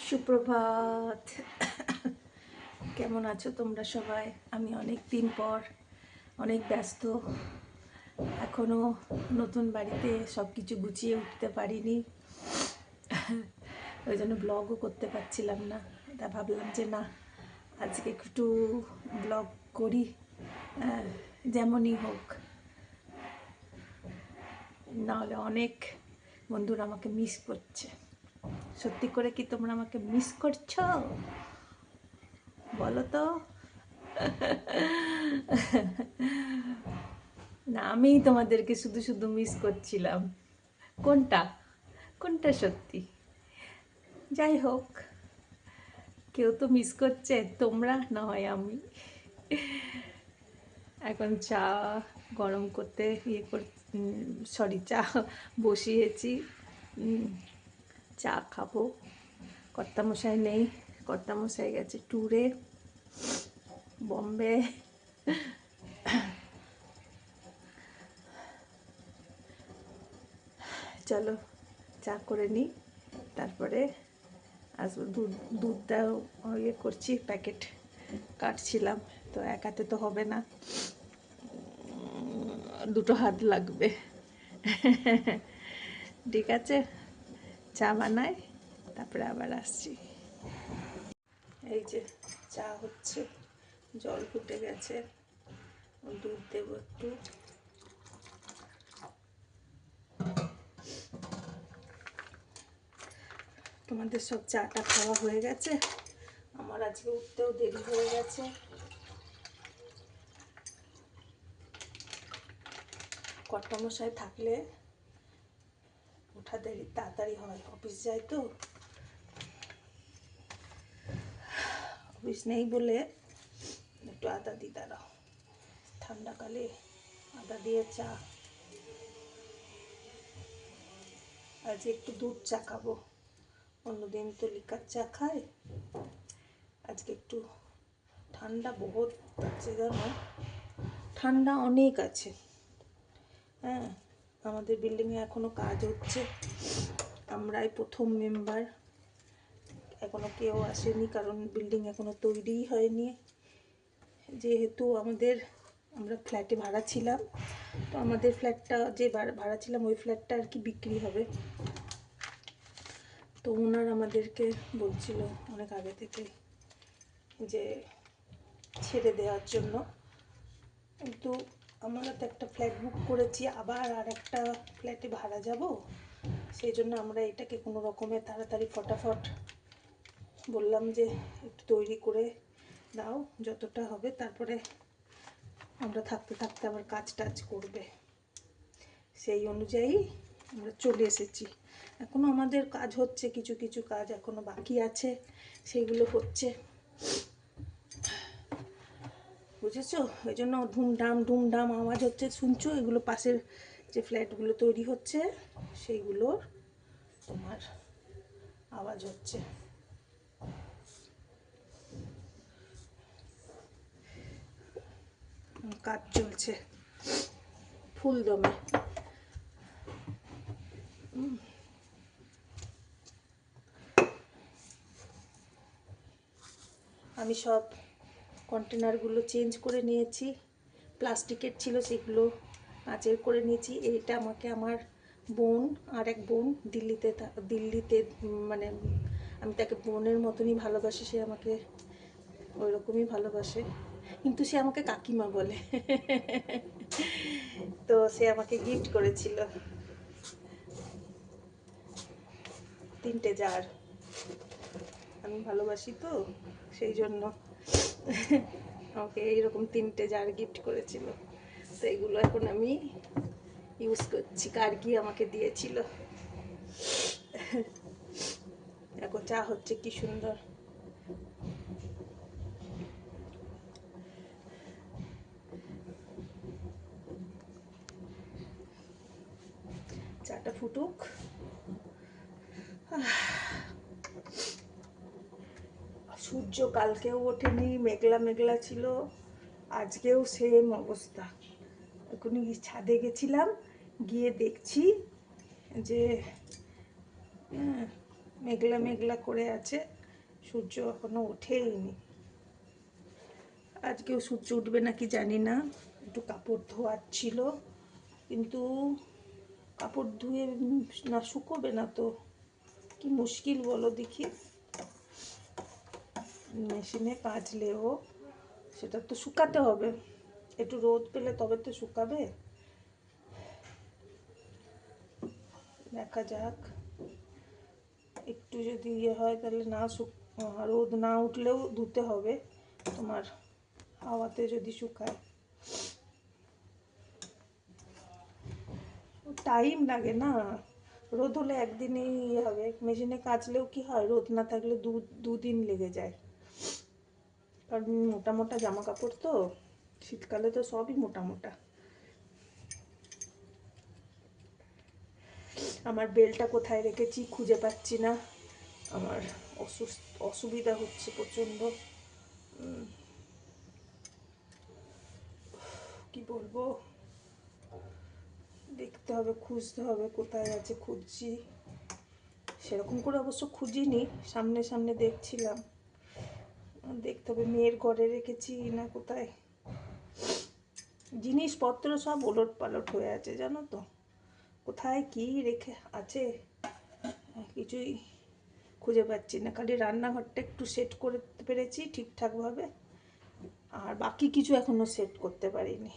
সুপ্রভাত। কেমন আছো তোমরা সবাই? আমি অনেক দিন পর, অনেক ব্যস্ত, এখনও নতুন বাড়িতে সব কিছু গুছিয়ে উঠতে পারিনি, ওই জন্য ব্লগও করতে পারছিলাম না। তা ভাবলাম যে না, আজকে একটু ব্লগ করি, যেমনই হোক, নাহলে অনেক বন্ধুরা আমাকে মিস করছে। সত্যি করে কি তোমরা আমাকে মিস করছো? বলো তো। না, আমি তোমাদেরকে শুধু শুধু মিস করছিলাম। কোনটা কোনটা সত্যি? যাই হোক, কেউ তো মিস করছে, তোমরা না হয় আমি। এখন চা গরম করতে চা বসিয়েছি। চা খাবো। কর্তামশাই নেই, কর্তামশাই গেছে ট্যুরে বম্বে। চলো চা করে নিই, তারপরে আসবো। দুধটাও করছি, প্যাকেট কাটছিলাম, তো একাতে তো হবে না, দুটো হাত লাগবে। ঠিক আছে, চা বানাই, তারপরে আবার আসছি। এই যে চা হচ্ছে, জল ফুটে গেছে, দুধ দেবো একটু। তোমাদের সব চাটা খাওয়া হয়ে গেছে? আমার আজকে উঠতেও দেরি হয়ে গেছে। কর্তামশাই থাকলে ওঠা দেরি তাড়াতাড়ি হয়, অফিস যায় তো। অফিস নেই বলে একটু আদা দিই, দাঁড়াও। ঠান্ডাকালে আদা দিয়ে চা। আজ একটু দুধ চা খাবো, অন্যদিন তো লিকার চা খাই। আজকে একটু ঠান্ডা বহুত আছে, জানো, ঠান্ডা অনেক আছে। হ্যাঁ, আমাদের বিল্ডিংয়ে এখনো কাজ হচ্ছে, আমরাই প্রথম মেম্বার, এখনো কেউ আসেনি, কারণ বিল্ডিং এখনো তৈরিই হয়নি। যেহেতু আমরা ফ্ল্যাটে ভাড়া ছিলাম, তো আমাদের ফ্ল্যাটটা যে ভাড়া ছিলাম ওই ফ্ল্যাটটা আর কি বিক্রি হবে। তো ওনার আমাদেরকে বলছিল অনেক আগে থেকে যে ছেড়ে দেওয়ার জন্য, কিন্তু আমরা তো একটা ফ্ল্যাট বুক করেছি, আবার আর একটা ফ্ল্যাটে ভাড়া যাব, সেই জন্য আমরা এটাকে কোনো রকমে তাড়াতাড়ি ফটাফট বললাম যে একটু তৈরি করে দাও যতটা হবে, তারপরে আমরা থাকতে থাকতে আবার কাজ টাজ করবে। সেই অনুযায়ী আমরা চলে এসেছি। এখনও আমাদের কাজ হচ্ছে, কিছু কিছু কাজ এখনও বাকি আছে, সেইগুলো হচ্ছে, বুঝেছো? ওই জন্য ধুমধাম আওয়াজ হচ্ছে, শুনছো? এগুলো পাশের যে ফ্ল্যাটগুলো তৈরি হচ্ছে সেইগুলোর তোমার আওয়াজ হচ্ছে। কাজ চলছে ফুল দমে। আমি সব কন্টেনারগুলো চেঞ্জ করে নিয়েছি, প্লাস্টিকের ছিল সেগুলো কাঁচের করে নিয়েছি। এইটা আমাকে আমার বোন, আর এক বোন দিল্লিতে, মানে আমি তাকে বোনের মতনই ভালোবাসি, সে আমাকে ওই রকমই ভালোবাসে, কিন্তু সে আমাকে কাকিমা বলে। তো সে আমাকে গিফট করেছিল 3টে জার। আমি ভালোবাসি তো, সেই জন্য আমাকে এইরকম 3টে জার গিফট করেছিল। তো এগুলো এখন আমি ইউজ করছি, কার্গি আমাকে দিয়েছিল। এখন চা হচ্ছে, কি সুন্দর। চাটা ফুটুক। সূর্য কালকেও ওঠেনি, মেঘলা মেঘলা ছিল, আজকেও সেম অবস্থা। এখনই ছাদে গেছিলাম, গিয়ে দেখছি যে মেঘলা মেঘলা করে আছে, সূর্য এখনো ওঠেইনি। আজকেও সূর্য উঠবে নাকি জানি না। একটু কাপড় ধোয়ার ছিল, কিন্তু কাপড় ধুয়ে না শুকোবে না তো, কি মুশকিল বলো দেখি। মেশিনে কাচলেও সেটা তো শুকাতে হবে, একটু রোদ পেলে তবে তো শুকাবে। দেখা যাক, একটু যদি ইয়ে হয় তাহলে না রোদ না উঠলেও ধুতে হবে, তোমার হাওয়াতে যদি শুকায়। টাইম লাগে না, রোদ হলে একদিনেই ইয়ে হবে, মেশিনে কাচলেও কি হয়, রোদ না থাকলে দুদিন লেগে যায়। কারণ মোটা মোটা জামা কাপড় তো, শীতকালে তো সবই মোটা মোটা। আমার বেলটা কোথায় রেখেছি খুঁজে পাচ্ছি না, আমার অসুবিধা হচ্ছে প্রচণ্ড। কি বলবো, দেখতে হবে, খুঁজতে হবে কোথায় আছে। খুঁজছি, সেরকম করে অবশ্য খুঁজিনি, সামনে সামনে দেখছিলাম। দেখতে হবে মেয়ের ঘরে রেখেছি না কোথায়। জিনিসপত্র সব ওলট পালট হয়ে আছে জানো তো, কোথায় কি রেখে আছে কিছুই খুঁজে পাচ্ছি না। খালি রান্নাঘরটা একটু সেট করতে পেরেছি ঠিকঠাকভাবে, আর বাকি কিছু এখনো সেট করতে পারিনি।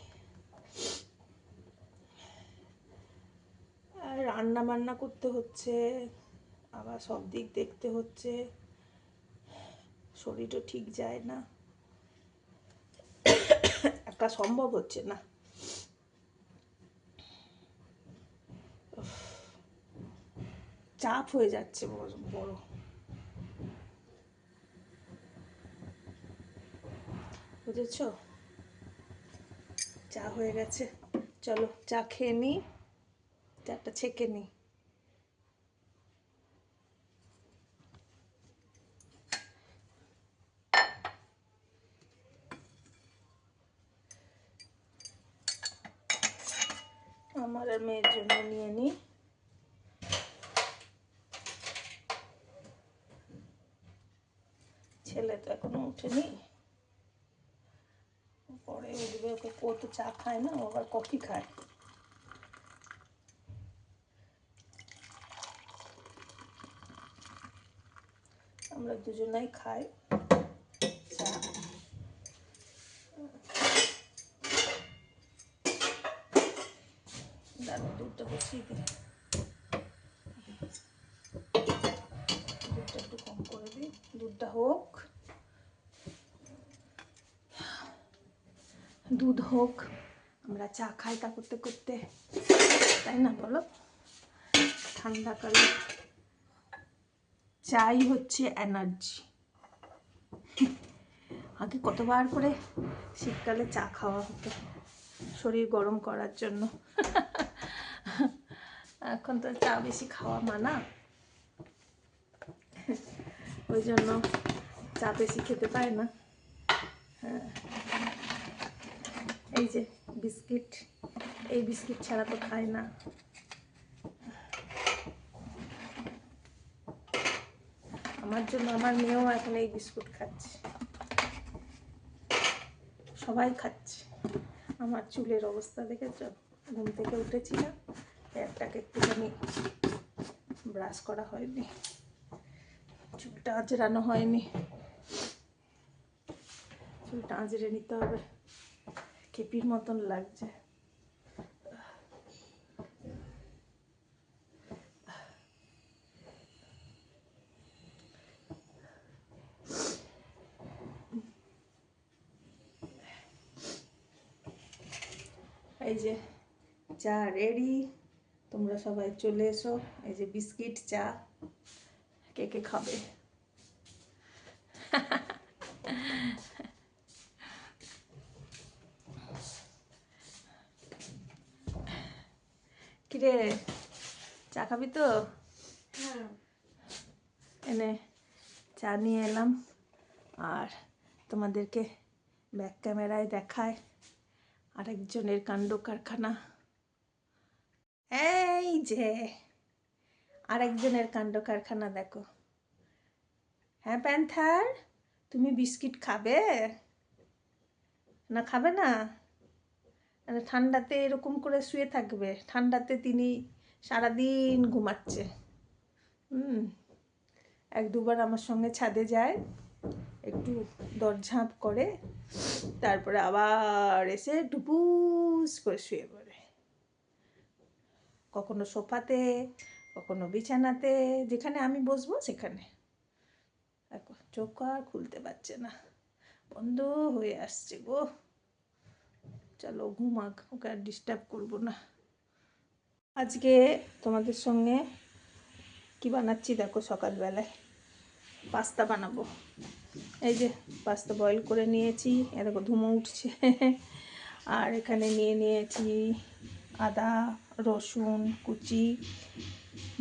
আর রান্না বান্না করতে হচ্ছে, আবার সব দিক দেখতে হচ্ছে, শরীরও ঠিক যায় না, একটা সম্ভব হচ্ছে না। চাপ হয়ে যাচ্ছে বড়। বুঝেছ, চা হয়ে গেছে, চলো চা খেয়ে নিই, চাটা ছেঁকে নিই। আমার আর মেয়ের জন্য নিয়ে নিই। ছেলে তো এখনো উঠেনি, পরে উঠবে, ওকে ও তো চা খায় না, ও আবার কফি খায়। আমরা দুজনাই খাই চা। দাঁড়া, দুধটা বসিয়ে দিই, দুধটা একটু কম করে দিই, দুধটা হোক, দুধ হোক, আমরা চা খাই তা করতে করতে, তাই না বলো? ঠান্ডাকালে চাই হচ্ছে এনার্জি। আগে কতবার করে শীতকালে চা খাওয়া হতো শরীর গরম করার জন্য। এখন তো চা বেশি খাওয়া মানা, ওই জন্য চা বেশি খেতে পায় না। হ্যাঁ, এই যে বিস্কিট, এই বিস্কিট ছাড়া তো খায় না। আমার জন্য আমার মেয়েও এখন এই বিস্কুট খাচ্ছে, সবাই খাচ্ছে। আমার চুলের অবস্থা দেখেছ, ঘুম থেকে উঠেছি না, একটাকে একটুখানি ব্রাশ করা হয়নি, চুলটা আঁচড়ানো হয়নি, চুলটা আঁচড়ে নিতে হবে, খেপির মতন লাগছে। এই যে চা রেডি, তোমরা সবাই চলে এসো। এই যে বিস্কিট চা, কে কে খাবে? কিরে, চা খাবি তো? এনে চা নিয়ে এলাম, আর তোমাদেরকে ব্যাক ক্যামেরায় দেখায় আরেকজনের কাণ্ড কারখানা। এই যে আরেকজনের কাণ্ড কারখানা দেখো। হ্যাঁ প্যান্থার, তুমি বিস্কিট খাবে না? খাবে না? মানে ঠান্ডাতে এরকম করে শুয়ে থাকবে? ঠান্ডাতে তিনি সারাদিন ঘুমাচ্ছে। এক দুবার আমার সঙ্গে ছাদে যায়, একটু দরঝাঁপ করে, তারপরে আবার এসে টুপুস করে শুয়ে পড়ে। কখনো সোফাতে, কখনো বিছানাতে, যেখানে আমি বসবো সেখানে। দেখো চোখ আর খুলতে পারছে না, বন্ধ হয়ে আসছে গো। চলো ঘুমাক, ওকে আর ডিস্টার্ব করবো না। আজকে তোমাদের সঙ্গে কি বানাচ্ছি দেখো। সকালবেলায় পাস্তা বানাবো। এই যে পাস্তা বয়েল করে নিয়েছি, দেখো ধুমো উঠছে। আর এখানে নিয়ে নিয়েছি আদা রসুন কুচি,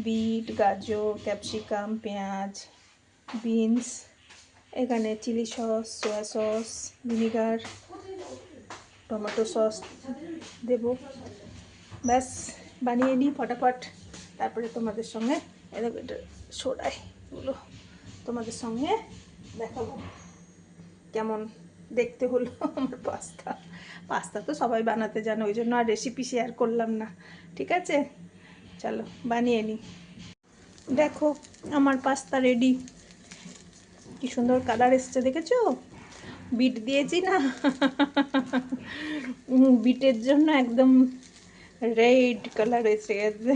বিট গাজর ক্যাপসিকাম পেঁয়াজ বিনস, এখানে chilli sauce soya sauce vinegar tomato sauce দেব। ব্যাস বানিয়ে নিই ফটাফট, তারপরে তোমাদের সঙ্গে এটা সরাই এগুলো তোমাদের সঙ্গে দেখাবো কেমন দেখতে হলো আমার পাস্তা। পাস্তা তো সবাই বানাতে জানে, ওই জন্য আর রেসিপি শেয়ার করলাম না। ঠিক আছে, চলো বানিয়ে নিই। দেখো আমার পাস্তা রেডি। কি সুন্দর কালার এসছে দেখেছো? বিট দিয়েছি না, বিটের জন্য একদম রেড কালার এসে গেছে।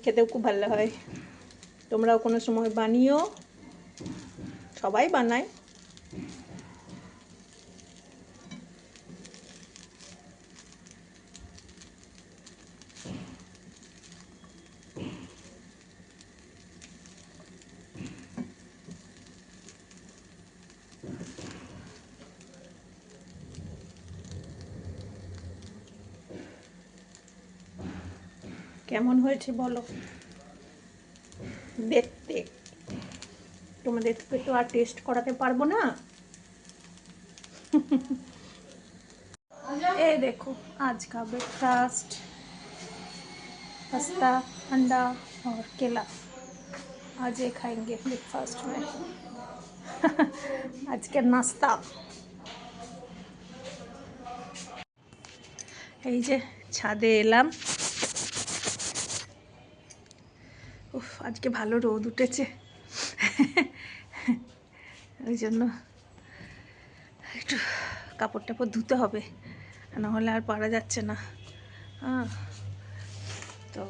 খেতেও খুব ভালো হয়। তোমরাও কোনো সময় বানিও, সবাই বানায়। কেমন হয়েছে বলো দেখতে? তোমাদেরকে তো আর টেস্ট করাতে পারবো না। ये देखो आज का ब्रेकफास्ट, पास्ता अंडा और केला। आज ये खाएंगे ब्रेकफास्ट में। आज के नाश्ता। এই যে ছাদে এলাম। উফ আজকে ভালো রোদ উঠেছে, ওই জন্য একটু কাপড় টাপড় ধুতে হবে, নাহলে আর পারা যাচ্ছে না। তো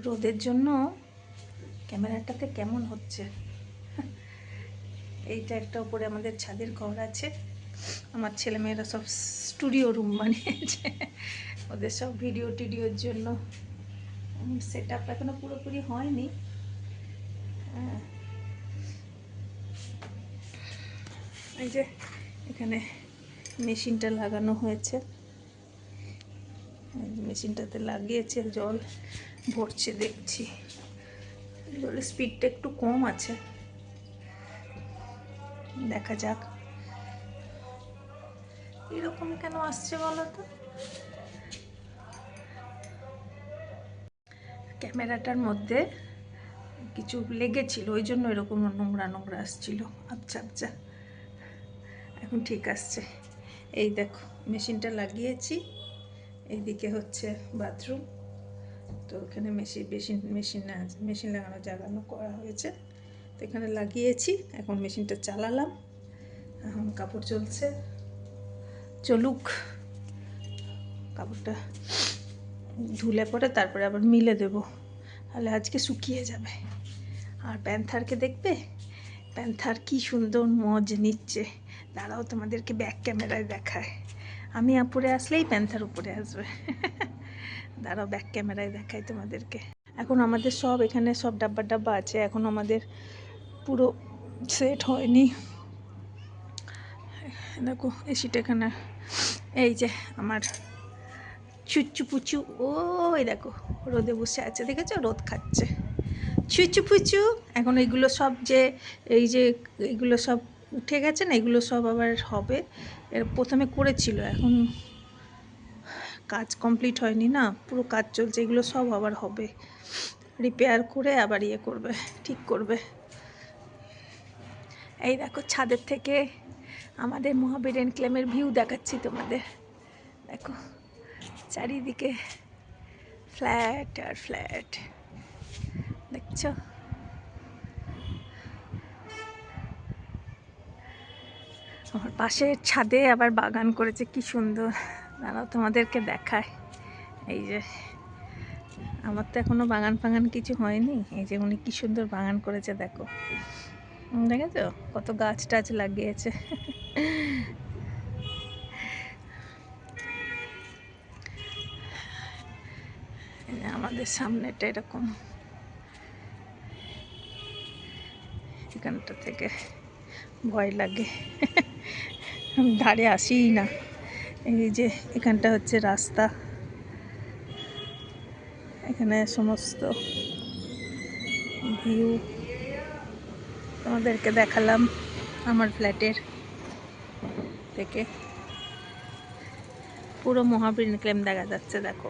রোদের জন্য ক্যামেরাটাতে কেমন হচ্ছে। এইটা একটা উপরে আমাদের ছাদের ঘর আছে, আমার ছেলেমেয়েরা সব স্টুডিও রুম বানিয়েছে ওদের সব ভিডিও টিডিওর জন্য। সেট আপ এখনো পুরোপুরি হয়নি। এই যে এখানে মেশিনটা লাগানো হয়েছে, মেশিনটাতে লাগিয়েছে, জল ভরছে দেখছি। জলের স্পিডটা একটু কম আছে, দেখা যাক। এরকম কেন আসছে বলো তো? ক্যামেরাটার মধ্যে কিছু লেগেছিল, ওই জন্য এরকম নোংরা নোংরা আসছিল। আচ্ছা আচ্ছা, এখন ঠিক আসছে। এই দেখো মেশিনটা লাগিয়েছি, এইদিকে হচ্ছে বাথরুম। তো এখানে মেশিন লাগানো জাগানো করা হয়েছে, তো এখানে লাগিয়েছি। এখন মেশিনটা চালালাম, এখন কাপড় চলছে, চলুক। কাপড়টা ধুলে পরে তারপরে আবার মিলে দেবো, তাহলে আজকে শুকিয়ে যাবে। আর প্যান্থারকে দেখবে, প্যান্থার কি সুন্দর মজ নিচ্ছে। দাঁড়াও তোমাদেরকে ব্যাক ক্যামেরায় দেখায়। আমি উপরে আসলেই প্যান্থার উপরে আসবে। দাঁড়াও ব্যাক ক্যামেরায় দেখাই তোমাদেরকে। এখন আমাদের সব এখানে সব ডাব্বা ডাব্বা আছে, এখন আমাদের পুরো সেট হয়নি। দেখো এসিটা এখানে, এই যে আমার চুচু পুচু, ওই দেখো রোদে বসে আছে, দেখেছো রোদ খাচ্ছে চুচু পুচু। এখন এইগুলো সব যে এই যে এইগুলো সব উঠে গেছে না, এগুলো সব আবার হবে। এর প্রথমে করেছিল, এখন কাজ কমপ্লিট হয়নি না, পুরো কাজ চলছে, এগুলো সব আবার হবে, রিপেয়ার করে আবার ইয়ে করবে, ঠিক করবে। এই দেখো ছাদের থেকে আমাদের মহাবীর এনক্লেমের ভিউ দেখাচ্ছি তোমাদের। দেখো চারিদিকে ফ্ল্যাট আর ফ্ল্যাট, দেখছো? আমার পাশের ছাদে আবার বাগান করেছে, কি সুন্দর, দাঁড়াও তোমাদেরকে দেখায়। এই যে আমার তো এখনো বাগান ফাগান কিছু হয়নি, এই যে উনি কি সুন্দর বাগান করেছে দেখো, দেখেছো কত গাছ টাছ লাগিয়েছে। আমাদের সামনেটা এরকম, এখানটা থেকে ভয় লাগে, ধারে আসিই না। এই যে এখানটা হচ্ছে রাস্তা, এখানে সমস্ত ভিউ তোমাদেরকে দেখালাম আমার ফ্ল্যাটের থেকে, পুরো মহাবীর এনক্লেম দেখা যাচ্ছে, দেখো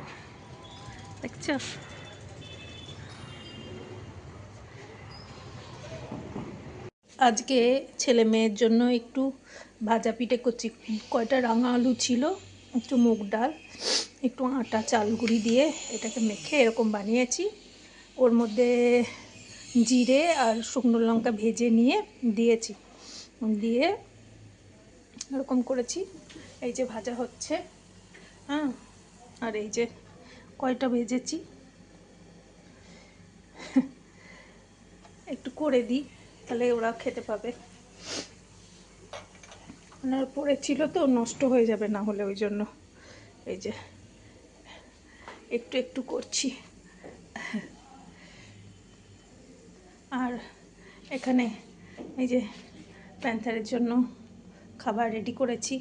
দেখছো? আজকে ছেলে মেয়ের জন্য একটু ভাজা পিঠে করছি, কয়টা রাঙা আলু ছিল, একটু মুগ ডাল, একটু আটা চাল গুঁড়ি দিয়ে এটাকে মেখে এরকম বানিয়েছি। ওর মধ্যে জিরে আর শুকনো লঙ্কা ভেজে নিয়ে দিয়েছি, দিয়ে এরকম করেছি। এই যে ভাজা হচ্ছে, হ্যাঁ, আর এই যে কয়টা ভেজেছি, একটু করে দিই তাহলে ওরা খেতে পাবে। ওনার পড়েছিল তো নষ্ট হয়ে যাবে না হলে, ওই জন্য এই যে একটু একটু করছি। আর এখানে এই যে প্যান্থারের জন্য খাবার রেডি করেছি,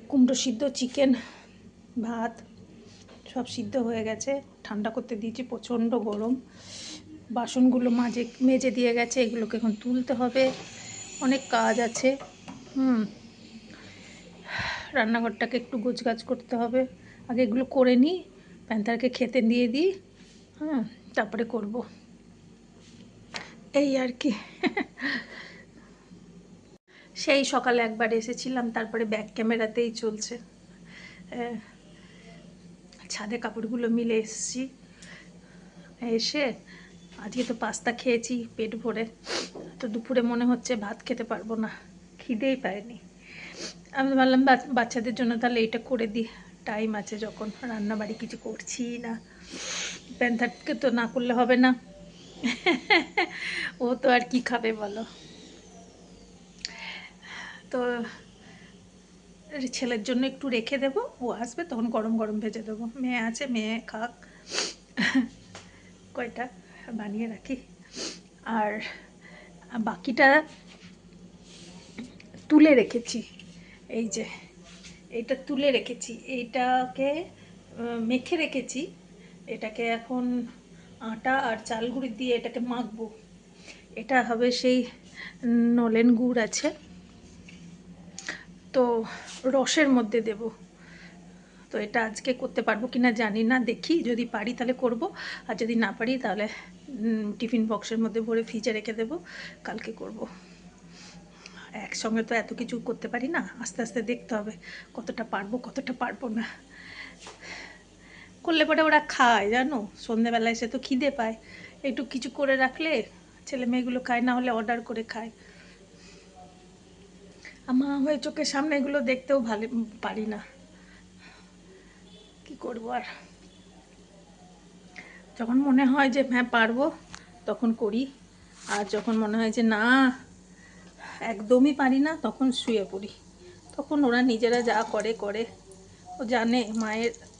কুমড়ো সিদ্ধ, চিকেন, ভাত সব সিদ্ধ হয়ে গেছে, ঠান্ডা করতে দিয়েছি, প্রচণ্ড গরম। বাসনগুলো মেজে দিয়ে গেছে, এগুলোকে এখন তুলতে হবে, অনেক কাজ আছে। রান্নাঘরটাকে একটু গোছগাছ করতে হবে, আগে এগুলো করে নিই, প্যান্থারকে খেতে দিয়ে দিই, হ্যাঁ, তারপরে করব, এই আর কি। সেই সকালে একবার এসেছিলাম, তারপরে ব্যাক ক্যামেরাতেই চলছে। ছাদে কাপড়গুলো মিলে এসেছি, এসে আজকে তো পাস্তা খেয়েছি পেট ভরে, তো দুপুরে মনে হচ্ছে ভাত খেতে পারবো না, খিদেই পায়নি। আমি ভাবলাম বাচ্চাদের জন্য তাহলে এটা করে দিই, টাইম আছে যখন, রান্নাবাড়ি কিছু করছি না, প্যান্থারকে তো না করলে হবে না। ও তো আর কি খাবে বলো, তো ছেলের জন্য একটু রেখে দেবো, ও আসবে তখন গরম গরম ভেজে দেবো, মেয়ে আছে, মেয়ে খাক, কয়টা বানিয়ে রাখি। আর বাকিটা তুলে রেখেছি, এই যে এইটা তুলে রেখেছি, এইটাকে মেখে রেখেছি, এটাকে এখন আটা আর চাল গুঁড়ি দিয়ে এটাকে মাখবো। এটা হবে সেই নলেন গুড় আছে তো, রসের মধ্যে দেব, তো এটা আজকে করতে পারবো কিনা জানি না, দেখি যদি পারি তাহলে করব, আর যদি না পারি তাহলে টিফিন বক্সের মধ্যে ভরে ফ্রিজে রেখে দেবো, কালকে করব। একসঙ্গে তো এত কিছু করতে পারি না, আস্তে আস্তে দেখতে হবে কতটা পারবো কতটা পারবো না। করলে পরে ওরা খায় জানো, সন্ধেবেলা এসে তো খিদে পায়, একটু কিছু করে রাখলে ছেলে মেয়েগুলো খায়, না হলে অর্ডার করে খায়। আমার হয়ে চোখের সামনে এগুলো দেখতেও ভালো পারি না, কি করবো আর। যখন মনে হয় যে হ্যাঁ পারবো তখন করি, আর যখন মনে হয় যে না একদমই পারি না তখন শুয়ে পড়ি, তখন ওরা নিজেরা যা করে করে, ও জানে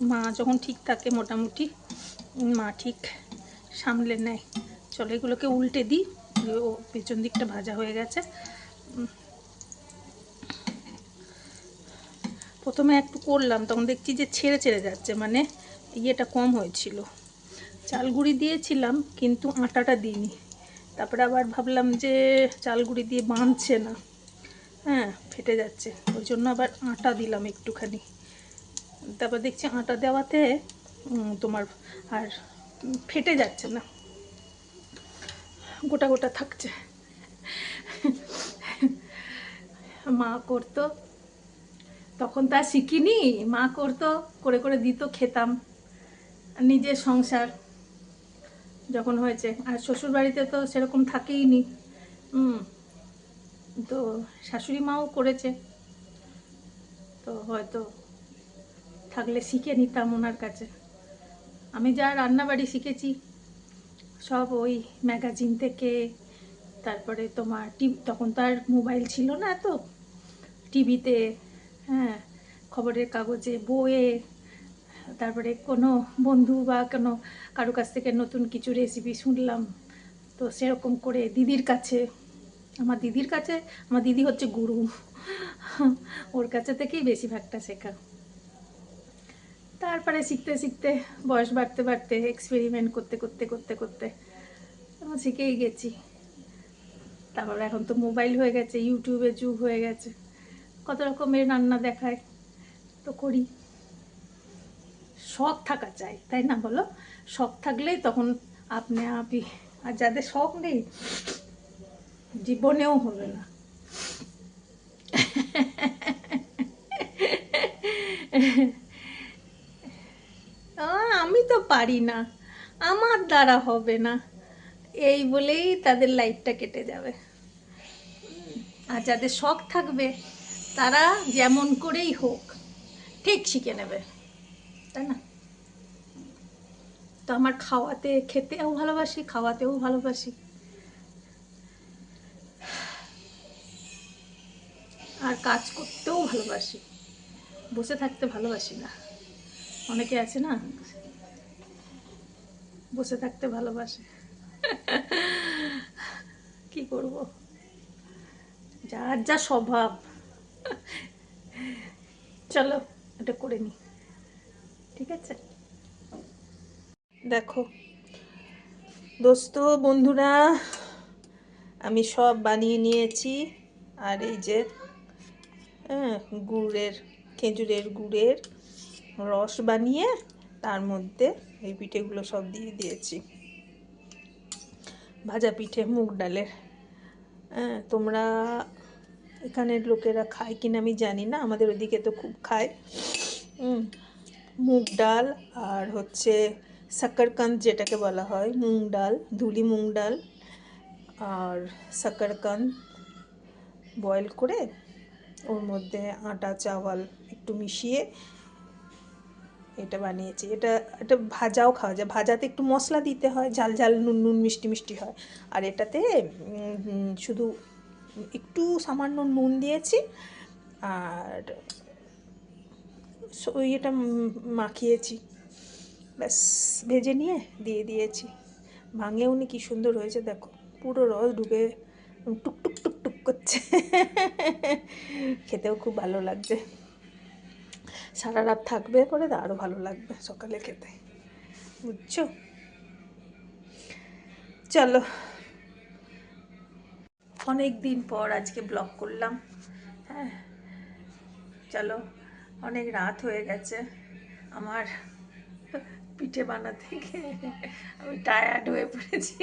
মা যখন ঠিক থাকে মোটামুটি মা ঠিক সামলে নেয়। চলো এগুলোকে উল্টে দিই, ও পেছন দিকটা ভাজা হয়ে গেছে। প্রথমে একটু করলাম তখন দেখছি যে ছেড়ে ছেড়ে যাচ্ছে, মানে ইয়েটা কম হয়েছিল, চাল গুঁড়ি দিয়েছিলাম কিন্তু আটাটা দিইনি, তারপরে আবার ভাবলাম যে চাল গুঁড়ি দিয়ে বাঁধছে না, হ্যাঁ ফেটে যাচ্ছে, ওই জন্য আবার আটা দিলাম একটুখানি, তারপর দেখছি আটা দেওয়াতে তোমার আর ফেটে যাচ্ছে না, গোটা গোটা থাকছে। মা করতো, তখন তা শিখিনি, মা করতো, করে করে দিত, খেতাম। নিজের সংসার যখন হয়েছে, আর শ্বশুর বাড়িতে তো সেরকম থাকেই নি। তো শাশুড়ি মাও করেছে, তো হয়তো থাকলে শিখে নিতাম ওনার কাছে। আমি যা রান্নাবাড়ি শিখেছি সব ওই ম্যাগাজিন থেকে, তারপরে তোমার টিভি, তখন তো আর মোবাইল ছিল না, তো টিভিতে, হ্যাঁ, খবরের কাগজে, বইয়ে, তারপরে কোনো বন্ধু বা কোনো কারো কাছ থেকে নতুন কিছু রেসিপি শুনলাম, তো সেরকম করে দিদির কাছে, আমার দিদির কাছে, আমার দিদি হচ্ছে গুরু, ওর কাছে থেকেই বেশিরভাগটা শেখা। তারপরে শিখতে শিখতে, বয়স বাড়তে বাড়তে, এক্সপেরিমেন্ট করতে করতে করতে করতে শিখেই গেছি। তারপরে এখন তো মোবাইল হয়ে গেছে, ইউটিউবের যুগ হয়ে গেছে, কত রকমের রান্না দেখায়, তো করি। শখ থাকা চাই, তাই না বলো? শখ থাকলেই তখন আপনি আপই, আর যাদের শখ নেই জীবনেও হবে না। আমি তো পারি না, আমার দ্বারা হবে না, এই বলেই তাদের লাইফটা কেটে যাবে। আর যাদের শখ থাকবে তারা যেমন করেই হোক ঠিক শিখে নেবে, তাই না? তো আমার খাওয়াতে, খেতেও ভালোবাসি, খাওয়াতেও ভালোবাসি, আর কাজ করতেও ভালোবাসি, বসে থাকতে ভালোবাসি না। অনেকে আছে না বসে থাকতে ভালোবাসে, কি করব, যার যা স্বভাব। চলো এটা করে নি, ঠিক আছে? দেখো দোস্ত বন্ধুরা, আমি সব বানিয়ে নিয়েছি। আর এই যে হ্যাঁ, খেজুরের গুড়ের রস বানিয়ে তার মধ্যে এই পিঠেগুলো সব দিয়ে দিয়েছি। ভাজা পিঠে মুগ ডালের। হ্যাঁ, তোমরা এখানের লোকেরা খায় কিনা আমি জানি না, আমাদের ওদিকে তো খুব খায়। মুগ ডাল আর হচ্ছে সাকারকান্দ যেটাকে বলা হয়, মুগ ডাল, ধুলি মুগ ডাল আর সাকারকান্দ বয়েল করে ওর মধ্যে আটা চাওয়াল একটু মিশিয়ে এটা বানিয়েছি। এটা এটা ভাজাও খাওয়া যায়, ভাজাতে একটু মশলা দিতে হয়, ঝাল ঝাল নুন নুন মিষ্টি মিষ্টি হয়। আর এটাতে শুধু একটু সামান্য নুন দিয়েছি, আর এটা মাখিয়েছি, ব্যাস ভেজে নিয়ে দিয়ে দিয়েছি। ভাঙেও নি, কি সুন্দর হয়েছে দেখো, পুরো রস ঢুকে টুকটুক টুকটুক করছে। খেতেও খুব ভালো লাগছে, সারা রাত থাকবে পরে আরও ভালো লাগবে সকালে খেতে, বুঝছো? চলো, অনেক দিন পর আজকে ব্লগ করলাম। হ্যাঁ, চলো, অনেক রাত হয়ে গেছে আমার পিঠে বানাতে গিয়ে, আমি টায়ার্ড হয়ে পড়েছি।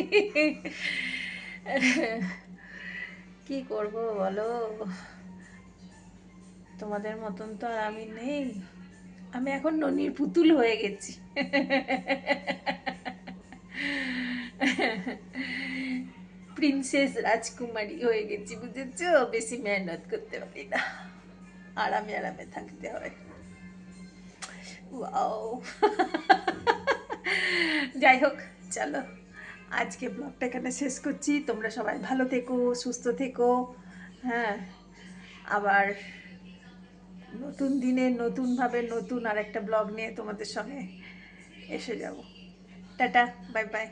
কি করব বলো, তোমাদের মতন তো আর আমি নেই, আমি এখন ননির পুতুল হয়ে গেছি। প্রিন্সেস রাজকুমারী হয়ে গেছি, বুঝেছো? বেশি মেহনত করতে পারি না, আরামে আরামে থাকতে হয়। ওয়াও। যাই হোক, চলো আজকে ব্লগটা এখানে শেষ করছি। তোমরা সবাই ভালো থেকো, সুস্থ থেকো। হ্যাঁ, আবার নতুন দিনে নতুনভাবে নতুন আর একটা ব্লগ নিয়ে তোমাদের সঙ্গে এসে যাব। Tata, bye bye.